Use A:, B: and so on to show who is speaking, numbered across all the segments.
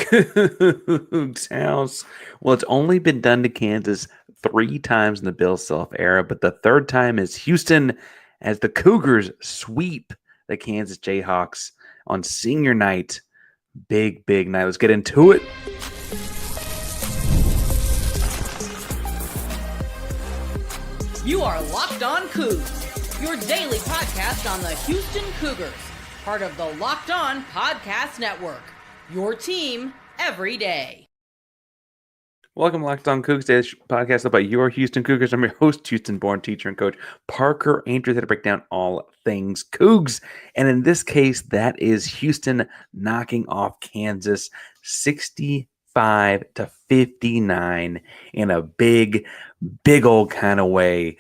A: Coogs house. Well, it's only been done to Kansas three times in the Bill Self era, but the third time is Houston as the Cougars sweep the Kansas Jayhawks on senior night. Big, big night. Let's get into it.
B: You are Locked On Coogs, your daily podcast on the Houston Cougars, part of the Locked On Podcast Network, your team every day.
A: Welcome to Locked On Coogs, today's podcast about your Houston Cougars. I'm your host, Houston-born teacher and coach Parker Ainsworth, here to break down all things Cougs. And in this case, that is Houston knocking off Kansas 65-59 in a big old kind of way.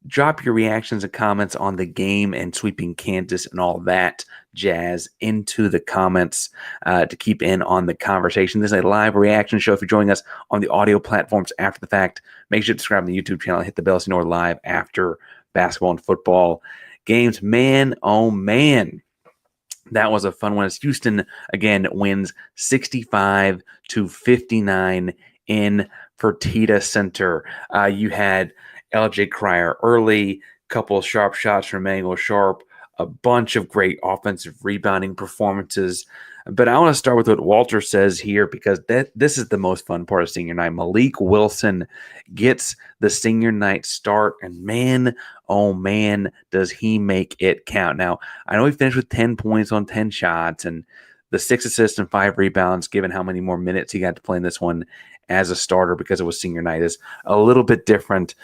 A: Drop your reactions and comments on the game and sweeping Kansas and all that jazz into the comments to keep in on the conversation. This is a live reaction show. If you're joining us on the audio platforms after the fact, make sure to subscribe to the YouTube channel and hit the bell so you know we're live after basketball and football games. Man, oh man. That was a fun one. As Houston, again, wins 65-59 in Fertitta Center. You had LJ Cryer early, couple of sharp shots from Mayo Sharp, a bunch of great offensive rebounding performances. But I want to start with what Walter says here because this is the most fun part of senior night. Malik Wilson gets the senior night start, and man, oh man, does he make it count. Now, I know he finished with 10 points on 10 shots and the 6 assists and 5 rebounds, given how many more minutes he got to play in this one as a starter because it was senior night, is a little bit different.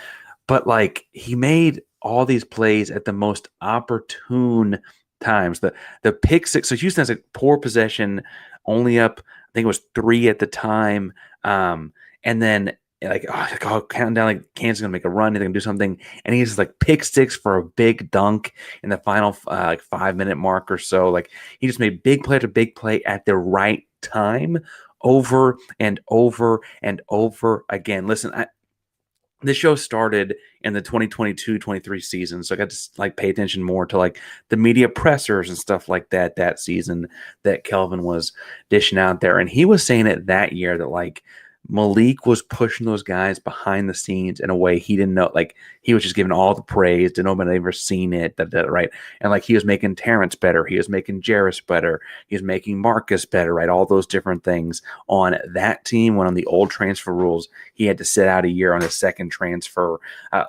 A: But, like, he made all these plays at the most opportune times. The pick six. So Houston has a poor possession, only up, I think it was 3 at the time. And then, counting down, like, Kansas is going to make a run. They're going to do something. And he's like pick six for a big dunk in the final 5-minute mark or so. Like, he just made big play to big play at the right time over and over and over again. Listen, this show started in the 2022-23 season, so I got to pay attention more to the media pressers and stuff like that season that Kelvin was dishing out there. And he was saying it that year that Malik was pushing those guys behind the scenes in a way he didn't know. He was just giving all the praise. Didn't nobody ever seen it. Right? And he was making Terrence better. He was making Jarris better. He was making Marcus better. Right? All those different things on that team. When on the old transfer rules, he had to sit out a year on his second transfer.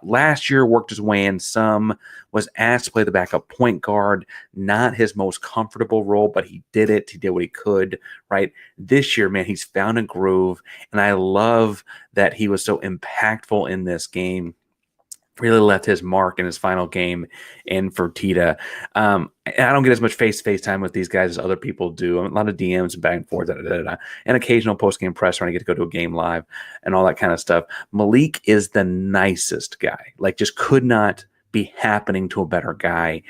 A: Last year worked his way in some. Was asked to play the backup point guard. Not his most comfortable role, but he did it. He did what he could. Right? This year, man, he's found a groove, and I love that he was so impactful in this game. Really left his mark in his final game in Fertitta. I don't get as much face-to-face time with these guys as other people do. A lot of DMs and back and forth, and occasional post-game press when I get to go to a game live and all that kind of stuff. Malik is the nicest guy. Just could not be happening to a better guy.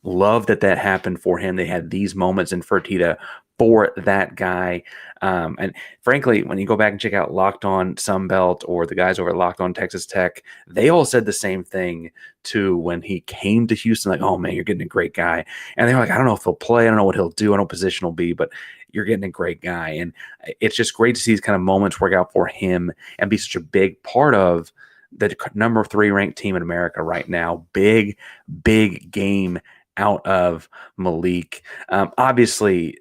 A: Love that happened for him. They had these moments in Fertitta for that guy. And frankly, when you go back and check out Locked On Sunbelt or the guys over at Locked On Texas Tech, they all said the same thing too when he came to Houston. Oh man, you're getting a great guy. And they're like, I don't know if he'll play. I don't know what he'll do. I don't know what position he'll be, but you're getting a great guy. And it's just great to see these kind of moments work out for him and be such a big part of the number 3 ranked team in America right now. Big game out of Malik. Obviously,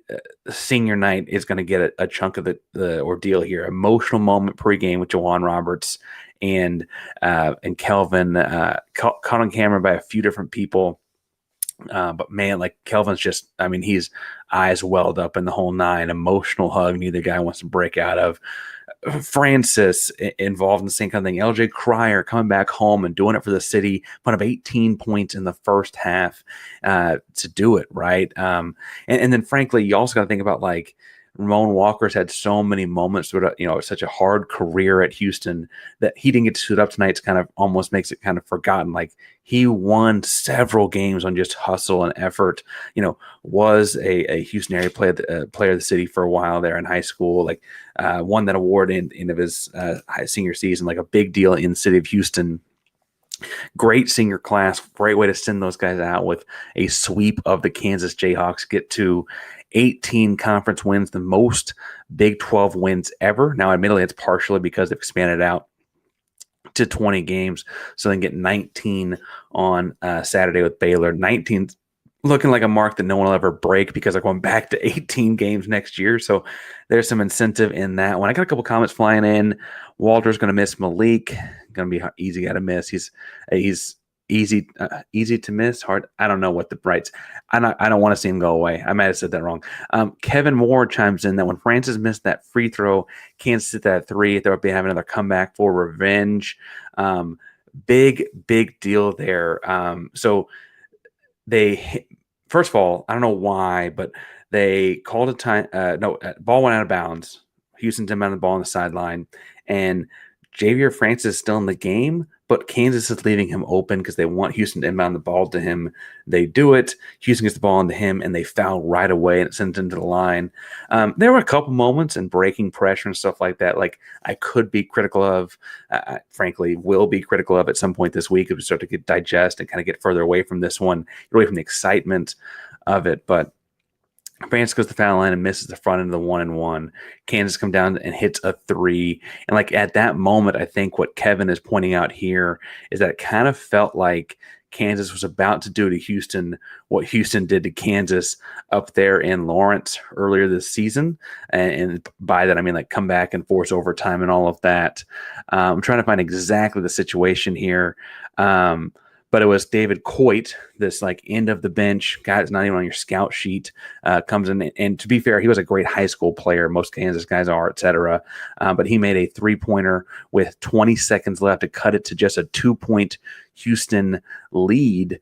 A: senior night is going to get a chunk of the ordeal here. Emotional moment pregame with Juwan Roberts and Kelvin, caught on camera by a few different people. But man, Kelvin's just, he's eyes welled up in the whole 9. Emotional hug neither guy wants to break out of. Francis involved in the same kind of thing. LJ Cryer coming back home and doing it for the city, put up 18 points in the first half to do it, right? And then, frankly, you also got to think about Ramon Walker's had so many moments with, such a hard career at Houston that he didn't get to suit up tonight. It's kind of almost makes it kind of forgotten. He won several games on just hustle and effort. Was a Houston area player of the city for a while there in high school. Won that award in of his senior season. A big deal in the city of Houston. Great senior class. Great way to send those guys out with a sweep of the Kansas Jayhawks. Get to 18 conference wins, the most Big 12 wins ever. Now, admittedly, it's partially because they've expanded out to 20 games, so they can get 19 on Saturday with Baylor. 19 looking like a mark that no one will ever break because they're going back to 18 games next year. So there's some incentive in that one. I got a couple comments flying in. Walter's going to miss Malik. Going to be easy guy to miss. He's easy to miss. Hard. I don't know what the rights. I don't want to see him go away. I might have said that wrong. Kevin Ward chimes in that when Francis missed that free throw, Kansas hit that three, they would be having another comeback for revenge. Big deal there. So they, first of all, I don't know why, but they called a time. Ball went out of bounds. Houston inbound the ball on the sideline, and Javier Francis is still in the game, but Kansas is leaving him open because they want Houston to inbound the ball to him. They do it. Houston gets the ball into him, and they foul right away, and it sends into the line. There were a couple moments in breaking pressure and stuff like that, like I could be critical of, frankly, will be critical of at some point this week as we start to digest and kind of get further away from this one, away from the excitement of it. But Francis goes to the foul line and misses the front end of the 1-and-1. Kansas come down and hits a three. And like at that moment, I think what Kevin is pointing out here is that it kind of felt like Kansas was about to do to Houston what Houston did to Kansas up there in Lawrence earlier this season. And by that, I mean like come back and force overtime and all of that. I'm trying to find exactly the situation here. But it was David Coit, this like end of the bench guy that's not even on your scout sheet, comes in. And to be fair, he was a great high school player. Most Kansas guys are, et cetera. But he made a 3-pointer with 20 seconds left to cut it to just a 2-point Houston lead.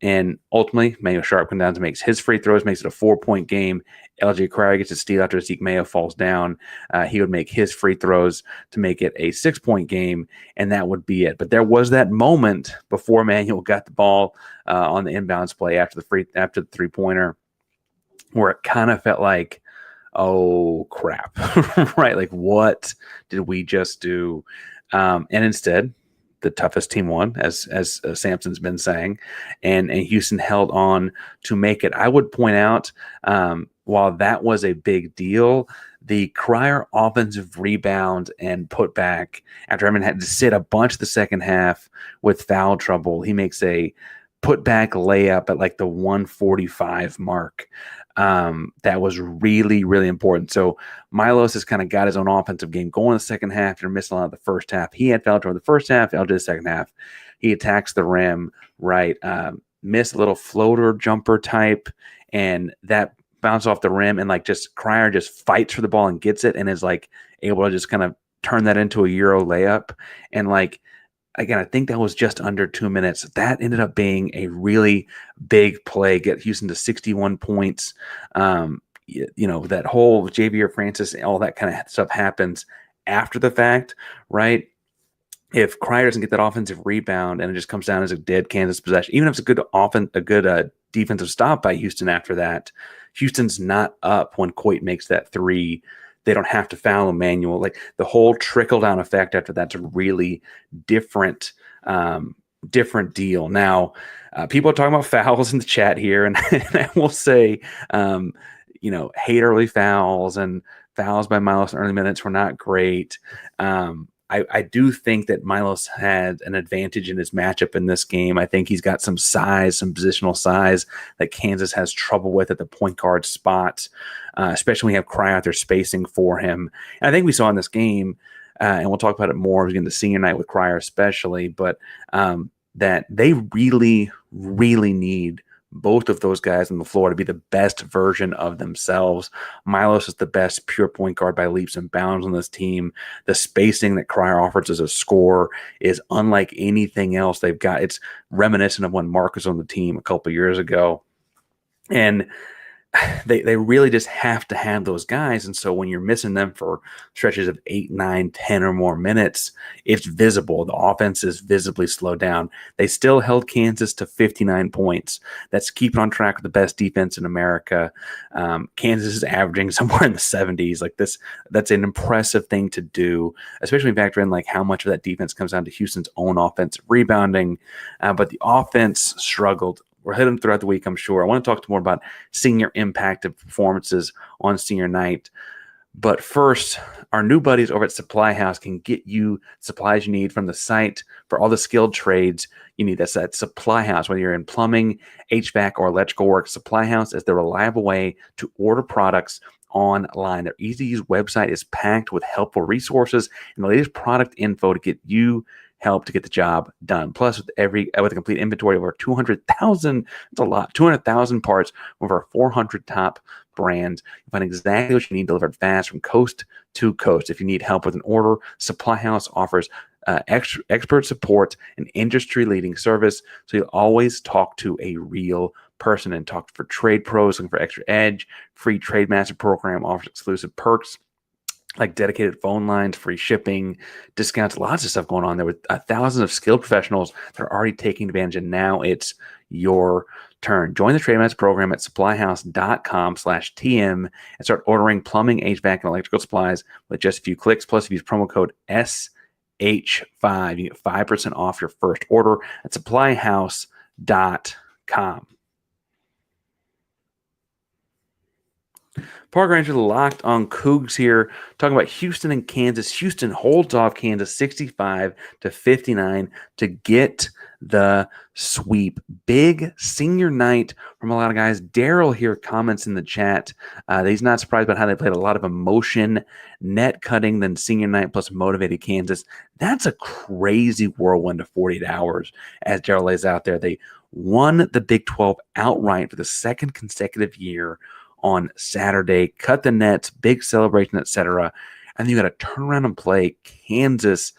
A: And ultimately, Mayo Sharp comes down and makes his free throws, makes it a 4-point game. LJ Cryer gets a steal after Zeke Mayo falls down. He would make his free throws to make it a 6-point game, and that would be it. But there was that moment before Manuel got the ball on the inbounds play after the 3-pointer where it kind of felt like, oh, crap, right? Like, what did we just do? And instead, the toughest team won, as Sampson's been saying, and Houston held on to make it. I would point out, while that was a big deal, the Cryer offensive rebound and putback after Edmond had to sit a bunch of the second half with foul trouble, he makes a putback layup at like the 145 mark. That was really, really important. So Milos has kind of got his own offensive game going in the second half. After missing a lot of the first half. He had foul trouble in the first half. LJ the second half. He attacks the rim, right? Missed a little floater jumper type, and that bounced off the rim, and like just Cryer just fights for the ball and gets it, and is like able to just kind of turn that into a Euro layup. And like, again, I think that was just under 2 minutes. That ended up being a really big play, get Houston to 61 points. That whole Javier Francis, all that kind of stuff happens after the fact, right? If Cryer doesn't get that offensive rebound and it just comes down as a dead Kansas possession, even if it's a good defensive stop by Houston after that, Houston's not up when Coit makes that three. They don't have to foul Emmanuel. Like the whole trickle-down effect after that's a really different deal. Now, people are talking about fouls in the chat here, and I will say, hate early fouls and fouls by Milos in early minutes were not great. I do think that Milos had an advantage in his matchup in this game. I think he's got some size, some positional size that Kansas has trouble with at the point guard spot, especially when you have Cryer out there spacing for him. And I think we saw in this game, and we'll talk about it more as we get into senior night with Cryer especially, but that they really, really need both of those guys on the floor to be the best version of themselves. Milos is the best pure point guard by leaps and bounds on this team. The spacing that Cryer offers as a scorer is unlike anything else they've got. It's reminiscent of when Mark was on the team a couple years ago. And they really just have to have those guys. And so when you're missing them for stretches of 8, 9, 10 or more minutes, it's visible. The offense is visibly slowed down. They still held Kansas to 59 points. That's keeping on track with the best defense in America. Kansas is averaging somewhere in the 70s. Like this, that's an impressive thing to do, especially when you factor in like how much of that defense comes down to Houston's own offensive rebounding. But the offense struggled we'll hit them throughout the week, I'm sure. I want to talk more about senior impact of performances on senior night. But first, our new buddies over at Supply House can get you supplies you need from the site for all the skilled trades you need. That's at Supply House. Whether you're in plumbing, HVAC, or electrical work, Supply House is the reliable way to order products online. Their easy-to-use website is packed with helpful resources and the latest product info to get you help to get the job done. Plus, with a complete inventory of over 200,000, it's a lot, 200,000 parts with over 400 top brands. You find exactly what you need delivered fast from coast to coast. If you need help with an order, Supply House offers expert support and industry-leading service, so you'll always talk to a real person. And talk for trade pros looking for extra edge. Free Trade Master program offers exclusive perks like dedicated phone lines, free shipping, discounts, lots of stuff going on there with thousands of skilled professionals that are already taking advantage, and now it's your turn. Join the Trade Master program at supplyhouse.com/TM and start ordering plumbing, HVAC, and electrical supplies with just a few clicks. Plus, if you use promo code SH5, you get 5% off your first order at supplyhouse.com. Parker Ainsworth, Locked On Coogs here, talking about Houston and Kansas. Houston holds off Kansas 65-59 to get the sweep. Big senior night from a lot of guys. Daryl here comments in the chat that he's not surprised about how they played a lot of emotion, net cutting, then senior night plus motivated Kansas. That's a crazy whirlwind of 48 hours, as Daryl lays out there. They won the Big 12 outright for the second consecutive year on Saturday, cut the nets, big celebration, etc. And then you got to turn around and play Kansas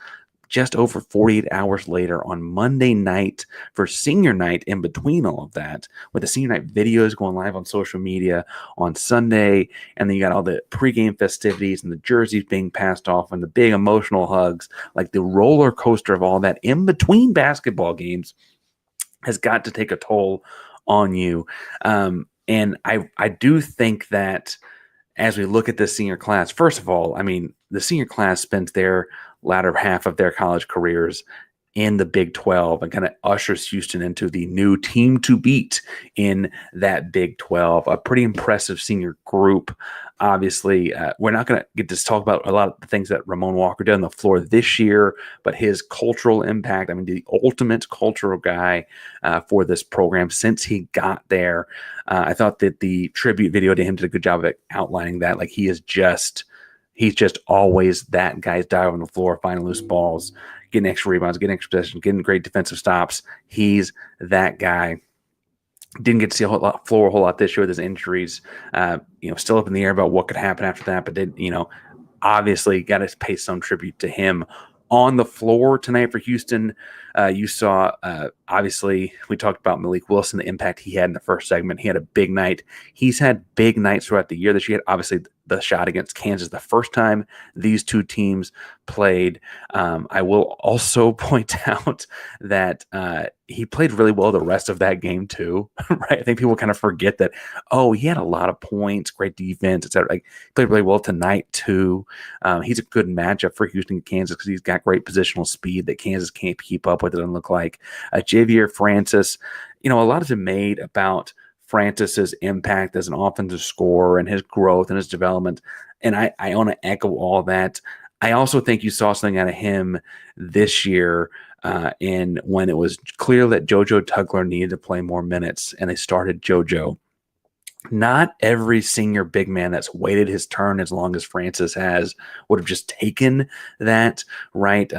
A: just over 48 hours later on Monday night for senior night. In between all of that, with the senior night videos going live on social media on Sunday, and then you got all the pregame festivities and the jerseys being passed off and the big emotional hugs, like the roller coaster of all that in between basketball games has got to take a toll on you. And I do think that as we look at this senior class, first of all, I mean, the senior class spends their latter half of their college careers in the Big 12 and kind of ushers Houston into the new team to beat in that Big 12. A pretty impressive senior group. Obviously, we're not going to get to talk about a lot of the things that Ramon Walker did on the floor this year, but his cultural impact, I mean, the ultimate cultural guy for this program since he got there. I thought that the tribute video to him did a good job of outlining that. Like, he's just always that guy's dive on the floor, finding loose balls, getting extra rebounds, getting extra possession, getting great defensive stops. He's that guy. Didn't get to see a whole lot this year with his injuries. Still up in the air about what could happen after that, but obviously got to pay some tribute to him. On the floor tonight for Houston, you saw, obviously, we talked about Malik Wilson, the impact he had in the first segment. He had a big night. He's had big nights throughout the year this year. Obviously, the shot against Kansas the first time these two teams played. I will also point out that he played really well the rest of that game too, right? I think people kind of forget that, he had a lot of points, great defense, etc. Like, he played really well tonight too. He's a good matchup for Houston and Kansas because he's got great positional speed that Kansas can't keep up with, it doesn't look like. Javier Francis, a lot has been made about Francis's impact as an offensive scorer and his growth and his development. And I want to echo all that. I also think you saw something out of him this year when it was clear that JoJo Tugler needed to play more minutes, and they started JoJo. Not every senior big man that's waited his turn as long as Francis has would have just taken that, right?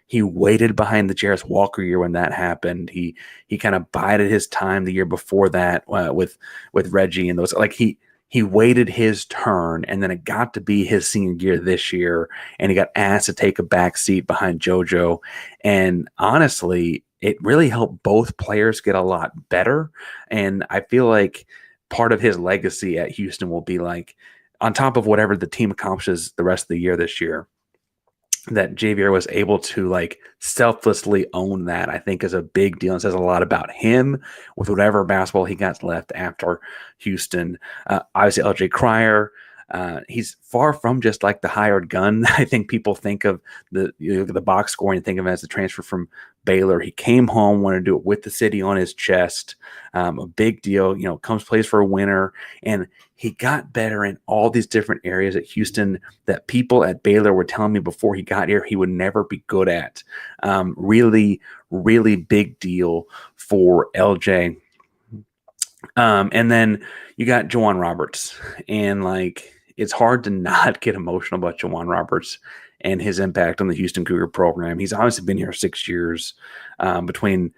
A: He waited behind the Jarris Walker year when that happened. He kind of bided his time the year before that with Reggie and those. Like, he waited his turn, and then it got to be his senior year this year, and he got asked to take a back seat behind JoJo. And honestly, it really helped both players get a lot better. And I feel like part of his legacy at Houston will be, like, on top of whatever the team accomplishes the rest of the year this year, that Javier was able to, like, selflessly own that, I think, is a big deal and says a lot about him with whatever basketball he got left after Houston. Obviously, LJ Cryer, He's far from just like the hired gun. I think people think of the box score and think of him as the transfer from Baylor. He came home, wanted to do it with the city on his chest. A big deal, comes, plays for a winner. And he got better in all these different areas at Houston that people at Baylor were telling me before he got here he would never be good at. Really, really big deal for LJ. And then you got Juwan Roberts. And it's hard to not get emotional about Juwan Roberts and his impact on the Houston Cougar program. He's obviously been here 6 years between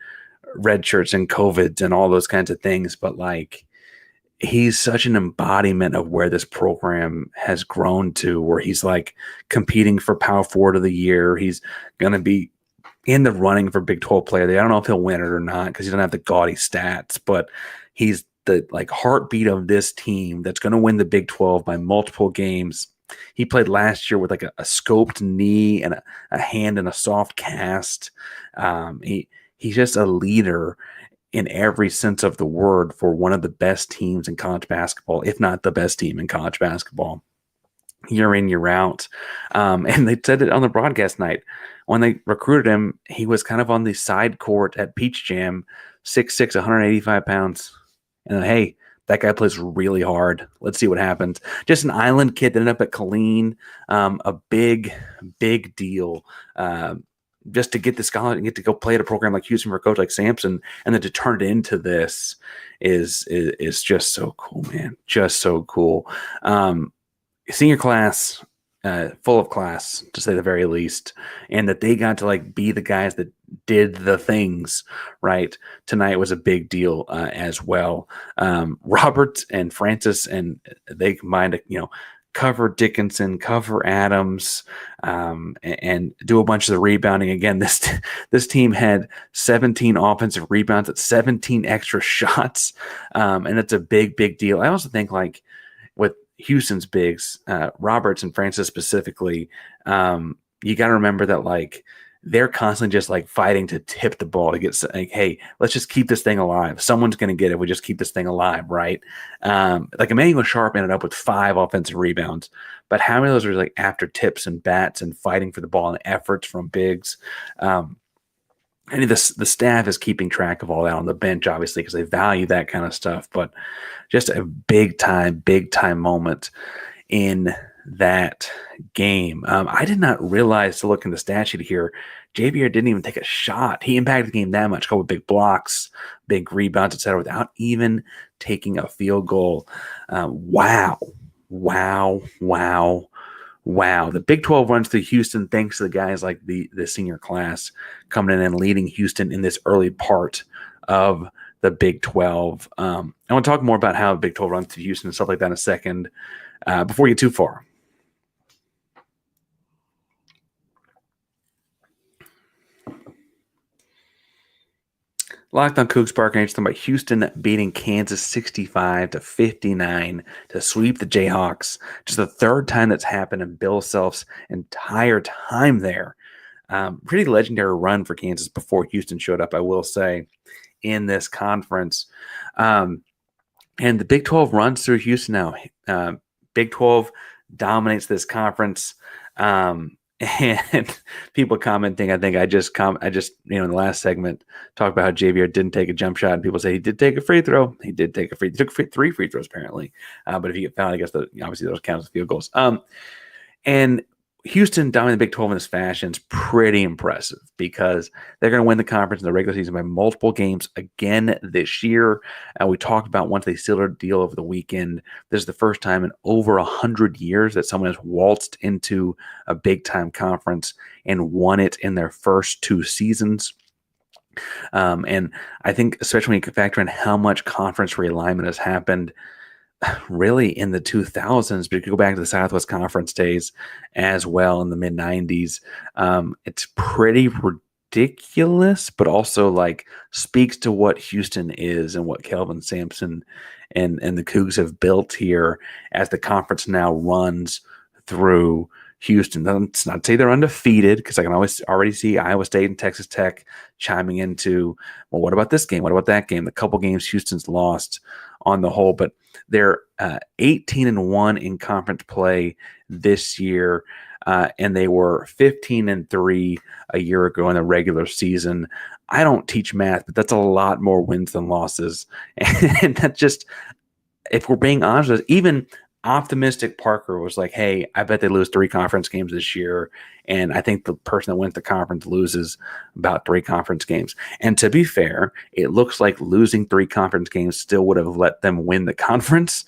A: red shirts and COVID and all those kinds of things. But he's such an embodiment of where this program has grown to, where he's competing for Power Forward of the Year. He's going to be in the running for Big 12 Player of the Year. I don't know if he'll win it or not because he doesn't have the gaudy stats, but he's the heartbeat of this team that's going to win the Big 12 by multiple games. He played last year with a scoped knee and a hand in a soft cast. He's just a leader in every sense of the word for one of the best teams in college basketball, if not the best team in college basketball, year in, year out. And they said it on the broadcast night. When they recruited him, he was kind of on the side court at Peach Jam, 6'6", 185 pounds. And hey, that guy plays really hard. Let's see what happens. Just an island kid that ended up at Killeen. A big, big deal. Just to get the scholarship and get to go play at a program like Houston for a coach like Sampson, and then to turn it into this is just so cool, man. Just so cool. Senior class, full of class, to say the very least, and that they got to be the guys that did the things right tonight was a big deal as well. Robert and Francis, and they combined to cover Dickinson, cover Adams, and do a bunch of the rebounding. Again, this team had 17 offensive rebounds at 17 extra shots, and it's a big, big deal. I also think with Houston's bigs, Roberts and Francis specifically, you got to remember that they're constantly just fighting to tip the ball to get hey, let's just keep this thing alive. Someone's going to get it. We just keep this thing alive, right? Emmanuel Sharp ended up with 5 offensive rebounds, but how many of those were after tips and bats and fighting for the ball and efforts from bigs? The staff is keeping track of all that on the bench, obviously, because they value that kind of stuff. But just a big time moment in that game. I did not realize, to look in the stat sheet here, JVR didn't even take a shot. He impacted the game that much, couple big blocks, big rebounds, etc., without even taking a field goal. Wow. The Big 12 runs through Houston thanks to the guys like the senior class coming in and leading Houston in this early part of the Big 12. I want to talk more about how the Big 12 runs through Houston and stuff like that in a second. Before we get too far, Locked On Coogs, Parker Ainsworth about Houston beating Kansas 65-59 to sweep the Jayhawks. Just the third time that's happened in Bill Self's entire time there. Pretty legendary run for Kansas before Houston showed up, I will say, in this conference. And the Big 12 runs through Houston now. Big 12 dominates this conference. And people commenting, I think I just in the last segment talked about how JVR didn't take a jump shot, and people say he did take a free throw. He did take he took 3 free throws apparently. But if you get fouled, I guess obviously those count as field goals. And Houston dominating the Big 12 in this fashion is pretty impressive because they're going to win the conference in the regular season by multiple games again this year. We talked about once they sealed a deal over the weekend, this is the first time in over 100 years that someone has waltzed into a big-time conference and won it in their first 2 seasons. And I think especially when you factor in how much conference realignment has happened really in the 2000s, but you could go back to the Southwest Conference days as well in the mid-90s. It's pretty ridiculous, but also speaks to what Houston is and what Kelvin, Sampson, and the Cougs have built here as the conference now runs through Houston. That's not to say they're undefeated, because I can already see Iowa State and Texas Tech chiming into, well, what about this game? What about that game? The couple games Houston's lost on the whole, but they're 18-1 in conference play this year, and they were 15-3 a year ago in the regular season. I don't teach math, but that's a lot more wins than losses, and that just, if we're being honest, even optimistic Parker was like, hey, I bet they lose 3 conference games this year. And I think the person that wins the conference loses about 3 conference games. And to be fair, it looks like losing 3 conference games still would have let them win the conference.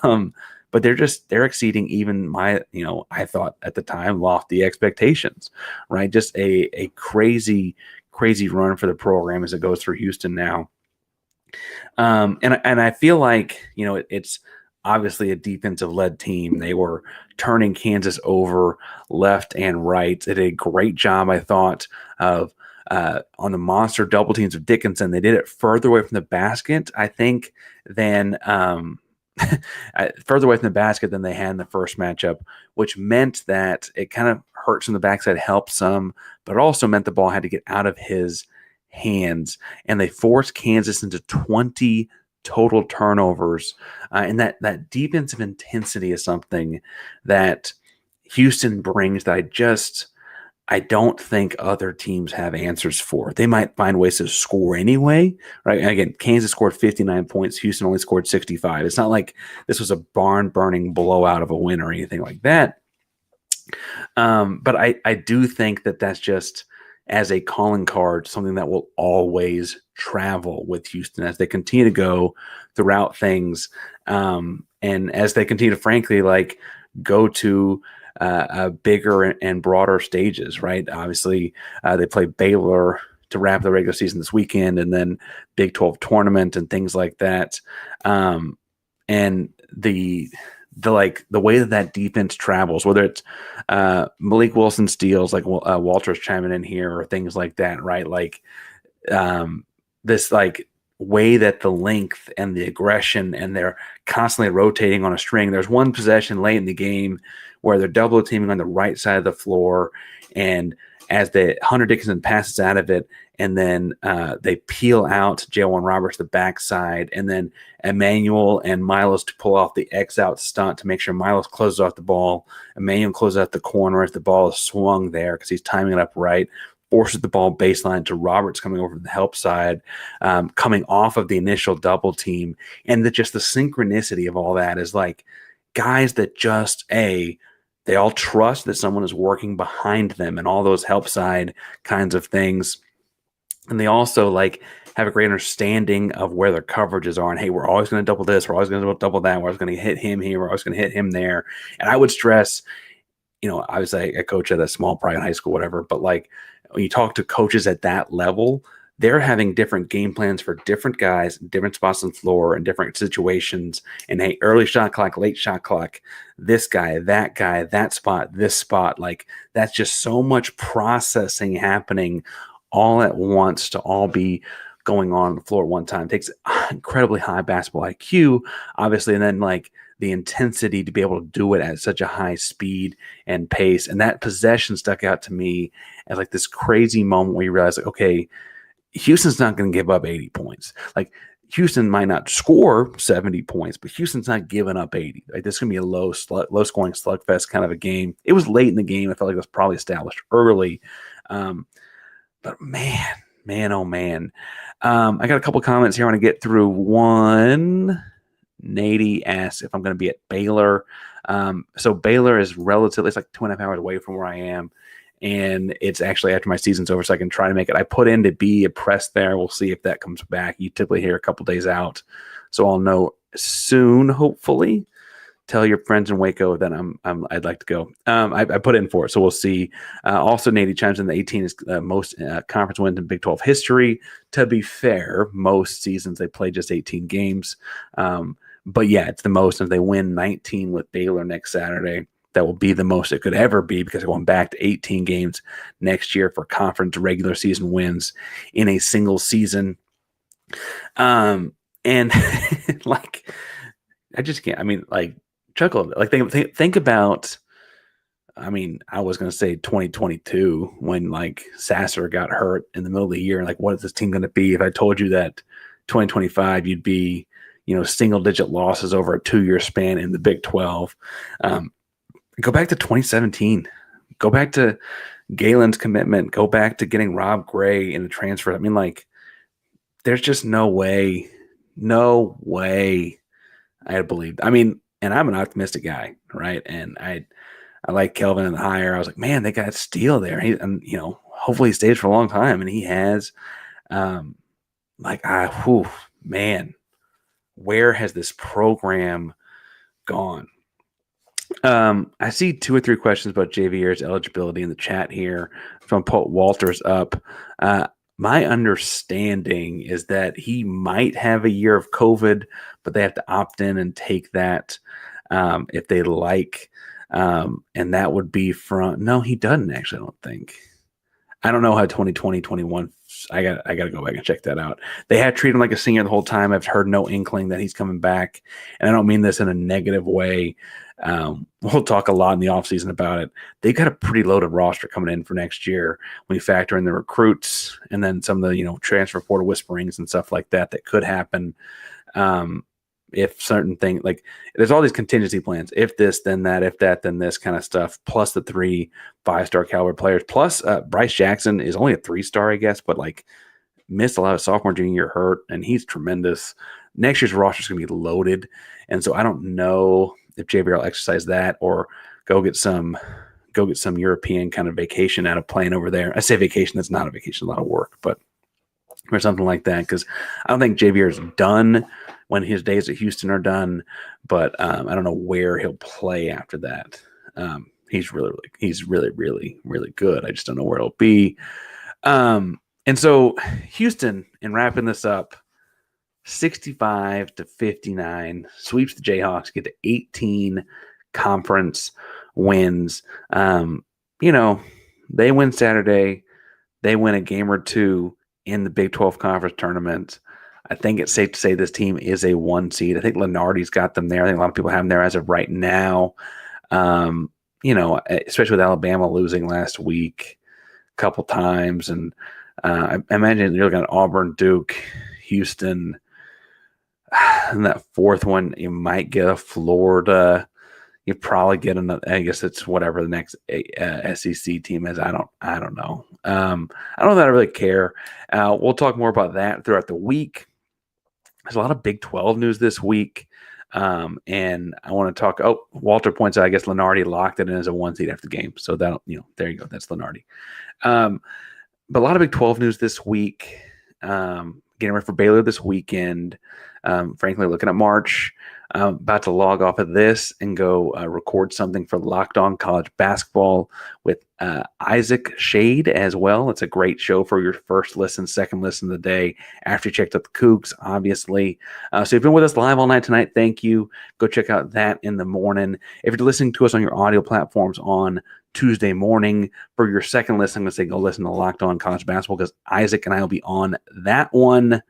A: But they're exceeding even my, I thought at the time, lofty expectations, right? Just a crazy, crazy run for the program as it goes through Houston now. And I feel like, it's obviously a defensive-led team. They were turning Kansas over left and right. They did a great job, I thought, of on the monster double teams of Dickinson. They did it further away from the basket, I think, than further away from the basket than they had in the first matchup, which meant that it kind of hurts from the backside, helped some, but it also meant the ball had to get out of his hands, and they forced Kansas into 20 total turnovers, and that defensive intensity is something that Houston brings that I don't think other teams have answers for. They might find ways to score anyway, right? And again, Kansas scored 59 points. Houston only scored 65. It's not like this was a barn-burning blowout of a win or anything like that. But I do think that that's just, as a calling card, something that will always travel with Houston as they continue to go throughout things. And as they continue to, frankly, go to bigger and broader stages, right? Obviously, they play Baylor to wrap the regular season this weekend, and then Big 12 tournament and things like that. And the way that defense travels, whether it's Malik Wilson steals, Walter's chiming in here, or things like that, right? This way that the length and the aggression, and they're constantly rotating on a string. There's one possession late in the game where they're double teaming on the right side of the floor, and as the Hunter Dickinson passes out of it, and then they peel out Jalen Roberts the backside, and then Emmanuel and Milos to pull off the X-out stunt to make sure Milos closes off the ball. Emmanuel closes out the corner as the ball is swung there because he's timing it up right, forces the ball baseline to Roberts coming over from the help side, coming off of the initial double team. And just the synchronicity of all that is guys that they all trust that someone is working behind them and all those help side kinds of things. And they also have a great understanding of where their coverages are. And hey, we're always going to double this. We're always going to double that. We're always going to hit him here. We're always going to hit him there. And I would stress, I was a coach at a small private high school, whatever. But when you talk to coaches at that level, they're having different game plans for different guys, different spots on the floor, and different situations. And hey, early shot clock, late shot clock, this guy, that spot, this spot. That's just so much processing happening all at once to all be going on the floor at one time. It takes incredibly high basketball IQ, obviously, and then the intensity to be able to do it at such a high speed and pace. And that possession stuck out to me as this crazy moment where you realize, okay, Houston's not going to give up 80 points. Houston might not score 70 points, but Houston's not giving up 80. This is going to be a low scoring slugfest kind of a game. It was late in the game. I felt like it was probably established early. But man, oh man. I got a couple comments here I want to get through. One, Nady asks if I'm going to be at Baylor. So Baylor is relatively, it's 2.5 hours away from where I am. And it's actually after my season's over, so I can try to make it. I put in to be a press there. We'll see if that comes back. You typically hear a couple days out. So I'll know soon, hopefully. Tell your friends in Waco that I'd like to go. I put in for it, so we'll see. Also, Nady chimes in the 18 is most conference wins in Big 12 history. To be fair, most seasons they play just 18 games. But yeah, it's the most. And if they win 19 with Baylor next Saturday, that will be the most it could ever be, because they're going back to 18 games next year for conference regular season wins in a single season. And I just can't. Chuckle. Think about I mean, I was going to say 2022 when like Sasser got hurt in the middle of the year. Like, what is this team going to be? If I told you that 2025, you'd be, single digit losses over a 2-year span in the Big 12. Go back to 2017. Go back to Galen's commitment. Go back to getting Rob Gray in the transfer. I mean, like, there's just no way I had believed. I mean, and I'm an optimistic guy, right? And I like Kelvin and the hire. I was like, man, they got Steele there. Hopefully he stays for a long time, and he has. Man, where has this program gone? I see 2 or 3 questions about Javier's eligibility in the chat here. From Paul Walters up. My understanding is that he might have a year of COVID, but they have to opt in and take that if they like. And that would be no, he doesn't actually, I don't think. I don't know how 2020, 21. I got to go back and check that out. They had treated him like a senior the whole time. I've heard no inkling that he's coming back. And I don't mean this in a negative way. We'll talk a lot in the offseason about it. They've got a pretty loaded roster coming in for next year when you factor in the recruits and then some of the, transfer portal whisperings and stuff like that could happen. If certain things, like there's all these contingency plans, if this, then that, if that, then this kind of stuff, plus the 3 5-star caliber players, plus Bryce Jackson is only a 3-star, I guess, but like missed a lot of sophomore, junior year hurt, and he's tremendous. Next year's roster is going to be loaded, and so I don't know if JVR will exercise that or go get some European kind of vacation out of playing over there. I say vacation, that's not a vacation, a lot of work, but or something like that, because I don't think JVR is done when his days at Houston are done, but I don't know where he'll play after that. He's really, really, really good. I just don't know where it'll be. And so Houston, in wrapping this up, 65-59, sweeps the Jayhawks, get to 18 conference wins. They win Saturday. They win a game or 2 in the Big 12 conference tournament. I think it's safe to say this team is a 1 seed. I think Lenardi's got them there. I think a lot of people have them there as of right now. Especially with Alabama losing last week a couple times. And I imagine you're looking at Auburn, Duke, Houston. And that 4th one, you might get a Florida. You probably get another. I guess it's whatever the next SEC team is. I don't know. I don't know that I really care. We'll talk more about that throughout the week. There's a lot of Big 12 news this week. And I want to talk. Oh, Walter points out, I guess Lenardi locked it in as a 1 seed after the game. So that, there you go. That's Lenardi. But a lot of Big 12 news this week. Getting ready for Baylor this weekend. Frankly, looking at March, about to log off of this and go record something for Locked On College Basketball with Isaac Shade as well. It's a great show for your first listen, second listen of the day after you checked out the Cougs, obviously. So you've been with us live all night tonight. Thank you. Go check out that in the morning. If you're listening to us on your audio platforms on Tuesday morning for your second listen, I'm going to say go listen to Locked On College Basketball because Isaac and I will be on that one.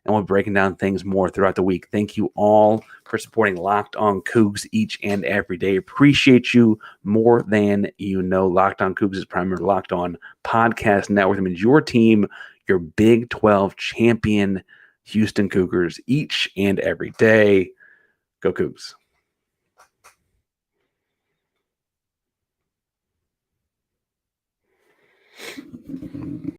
A: And we'll be breaking down things more throughout the week. Thank you all for supporting Locked On Coogs each and every day. Appreciate you more than you know. Locked On Coogs is primarily Locked On Podcast Network. That means your team, your Big 12 champion Houston Cougars each and every day. Go Cougs.